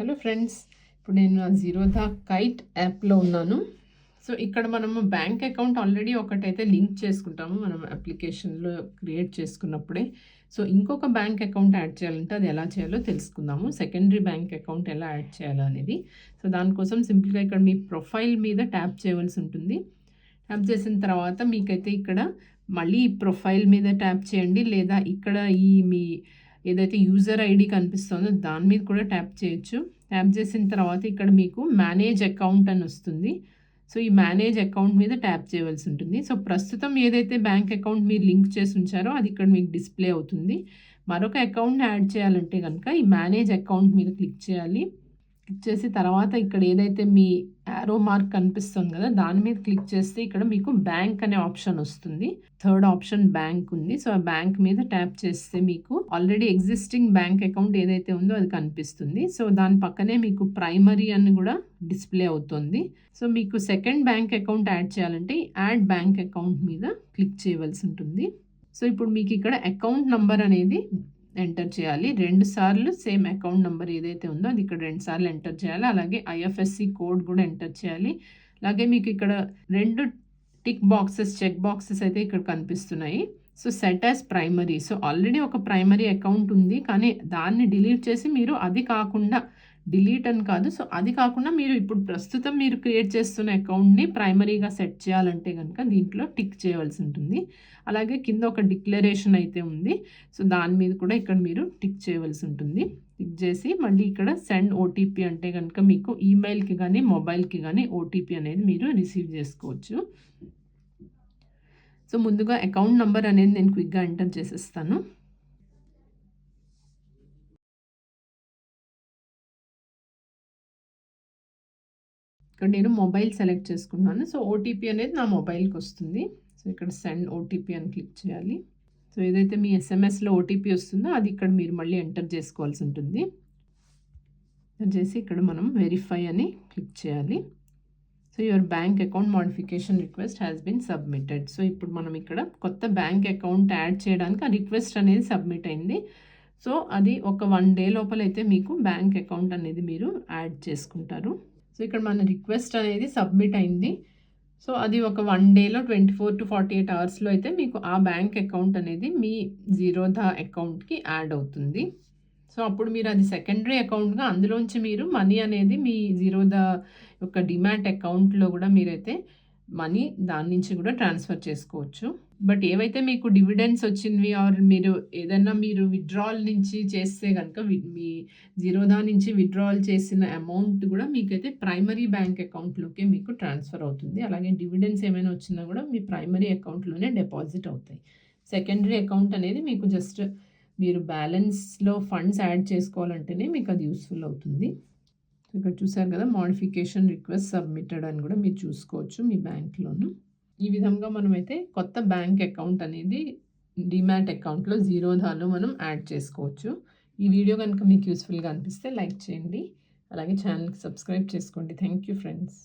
Hello friends, ఇప్పుడు నేను Zerodha kite యాప్లో ఉన్నాను. సో ఇక్కడ మనము బ్యాంక్ అకౌంట్ ఆల్రెడీ ఒకటైతే లింక్ చేసుకుంటాము మనం అప్లికేషన్లో క్రియేట్ చేసుకున్నప్పుడే. సో ఇంకొక బ్యాంక్ అకౌంట్ యాడ్ చేయాలంటే అది ఎలా చేయాలో తెలుసుకుందాము. సెకండరీ బ్యాంక్ అకౌంట్ ఎలా యాడ్ చేయాలో అనేది. సో దానికోసం సింపుల్గా ఇక్కడ మీ ప్రొఫైల్ మీద ట్యాప్ చేయవలసి ఉంటుంది. ట్యాప్ చేసిన తర్వాత మీకైతే ఇక్కడ మళ్ళీ ప్రొఫైల్ మీద ట్యాప్ చేయండి, లేదా ఇక్కడ మీ ఏదైతే యూజర్ ఐడి కనిపిస్తుందో దాని మీద కూడా ట్యాప్ చేయొచ్చు. ట్యాప్ చేసిన తర్వాత ఇక్కడ మీకు మేనేజ్ అకౌంట్ అని వస్తుంది. సో ఈ మేనేజ్ అకౌంట్ మీద ట్యాప్ చేయవలసి ఉంటుంది. సో ప్రస్తుతం ఏదైతే బ్యాంక్ అకౌంట్ మీరు లింక్ చేసి ఉంచారో అది ఇక్కడ మీకు డిస్ప్లే అవుతుంది. మరొక అకౌంట్ యాడ్ చేయాలంటే కనుక ఈ మేనేజ్ అకౌంట్ మీద క్లిక్ చేయాలి. క్లిక్ చేసి తర్వాత ఇక్కడ ఏదైతే మీ యారో మార్క్ కనిపిస్తుంది కదా, దాని మీద క్లిక్ చేస్తే ఇక్కడ మీకు బ్యాంక్ అనే ఆప్షన్ వస్తుంది. థర్డ్ ఆప్షన్ బ్యాంక్ ఉంది. సో ఆ బ్యాంక్ మీద ట్యాప్ చేస్తే మీకు ఆల్రెడీ ఎగ్జిస్టింగ్ బ్యాంక్ అకౌంట్ ఏదైతే ఉందో అది కనిపిస్తుంది. సో దాని పక్కనే మీకు ప్రైమరీ అని కూడా డిస్ప్లే అవుతుంది. సో మీకు సెకండ్ బ్యాంక్ అకౌంట్ యాడ్ చేయాలంటే యాడ్ బ్యాంక్ అకౌంట్ మీద క్లిక్ చేయవలసి ఉంటుంది. సో ఇప్పుడు మీకు ఇక్కడ అకౌంట్ నంబర్ అనేది ఎంటర్ చేయాలి. 2 సార్లు సేమ్ అకౌంట్ నెంబర్ ఏదైతే ఉందో అది ఇక్కడ 2 సార్లు ఎంటర్ చేయాలి. అలాగే ఐఎఫ్ఎస్సి కోడ్ కూడా ఎంటర్ చేయాలి. అలాగే మీకు ఇక్కడ 2 టిక్ బాక్సెస్, చెక్ బాక్సెస్ అయితే ఇక్కడ కనిపిస్తున్నాయి. So set as primary. So already ఒక ప్రైమరీ అకౌంట్ ఉంది, కానీ దాన్ని డిలీట్ చేసి మీరు అది కాకుండా, డిలీట్ అని కాదు, సో అది కాకుండా మీరు ఇప్పుడు ప్రస్తుతం మీరు క్రియేట్ చేస్తున్న అకౌంట్ని ప్రైమరీగా సెట్ చేయాలంటే కనుక దీంట్లో టిక్ చేయవలసి ఉంటుంది. అలాగే కింద ఒక డిక్లరేషన్ అయితే ఉంది. సో దాని మీద కూడా ఇక్కడ మీరు టిక్ చేయవలసి ఉంటుంది. టిక్ చేసి మళ్ళీ ఇక్కడ సెండ్ ఓటీపీ అంటే కనుక మీకు ఈమెయిల్కి కానీ మొబైల్కి కానీ ఓటీపీ అనేది మీరు రిసీవ్ చేసుకోవచ్చు. సో ముందుగా అకౌంట్ నెంబర్ అనేది నేను క్విక్గా ఎంటర్ చేసేస్తాను. ఇక్కడ నేను మొబైల్ సెలెక్ట్ చేసుకున్నాను. సో ఓటీపీ అనేది నా మొబైల్కి వస్తుంది. సో ఇక్కడ సెండ్ ఓటీపీ అని క్లిక్ చేయాలి. సో ఏదైతే మీ ఎస్ఎంఎస్లో ఓటీపీ వస్తుందో అది ఇక్కడ మీరు మళ్ళీ ఎంటర్ చేసుకోవాల్సి ఉంటుంది. ఎంటర్ చేసి ఇక్కడ మనం వెరిఫై అని క్లిక్ చేయాలి. So your bank account modification request has been submitted. So ఇప్పుడు మనం ఇక్కడ కొత్త బ్యాంక్ అకౌంట్ యాడ్ చేయడానికి ఆ రిక్వెస్ట్ అనేది సబ్మిట్ అయింది. సో అది ఒక 1 డే లోపలైతే మీకు బ్యాంక్ అకౌంట్ అనేది మీరు యాడ్ చేసుకుంటారు. సో ఇక్కడ మన రిక్వెస్ట్ అనేది సబ్మిట్ అయింది. సో అది ఒక 1 డేలో 24 to 48 అవర్స్లో అయితే మీకు ఆ బ్యాంక్ అకౌంట్ అనేది మీ జీరోదా అకౌంట్కి యాడ్ అవుతుంది. సో అప్పుడు మీరు అది సెకండరీ అకౌంట్గా అందులోంచి మీరు మనీ అనేది మీ జీరోదా యొక్క డిమాట్ అకౌంట్లో కూడా మీరైతే మనీ దాని నుంచి కూడా ట్రాన్స్ఫర్ చేసుకోవచ్చు. బట్ ఏవైతే మీకు డివిడెండ్స్ వచ్చినవి ఆర్ మీరు ఏదైనా మీరు విత్డ్రాల్ నుంచి చేస్తే కనుక మీ జీరోదా నుంచి విత్డ్రాల్ చేసిన అమౌంట్ కూడా మీకైతే ప్రైమరీ బ్యాంక్ అకౌంట్లోకే మీకు ట్రాన్స్ఫర్ అవుతుంది. అలాగే డివిడెండ్స్ ఏమైనా వచ్చినా కూడా మీ ప్రైమరీ అకౌంట్లోనే డిపాజిట్ అవుతాయి. సెకండరీ అకౌంట్ అనేది మీకు జస్ట్ మీరు బ్యాలెన్స్లో ఫండ్స్ యాడ్ చేసుకోవాలంటేనే మీకు అది యూస్ఫుల్ అవుతుంది. ఇక్కడ చూసారు కదా, మోడిఫికేషన్ రిక్వెస్ట్ సబ్మిటెడ్ అని కూడా మీరు చూసుకోవచ్చు మీ బ్యాంక్లోను. ఈ విధంగా మనమైతే కొత్త బ్యాంక్ అకౌంట్ అనేది డిమాట్ అకౌంట్లో జీరోదాలో మనం యాడ్ చేసుకోవచ్చు. ఈ వీడియో కనుక మీకు యూస్ఫుల్గా అనిపిస్తే లైక్ చేయండి, అలాగే ఛానల్కి సబ్స్క్రైబ్ చేసుకోండి. Thank you friends.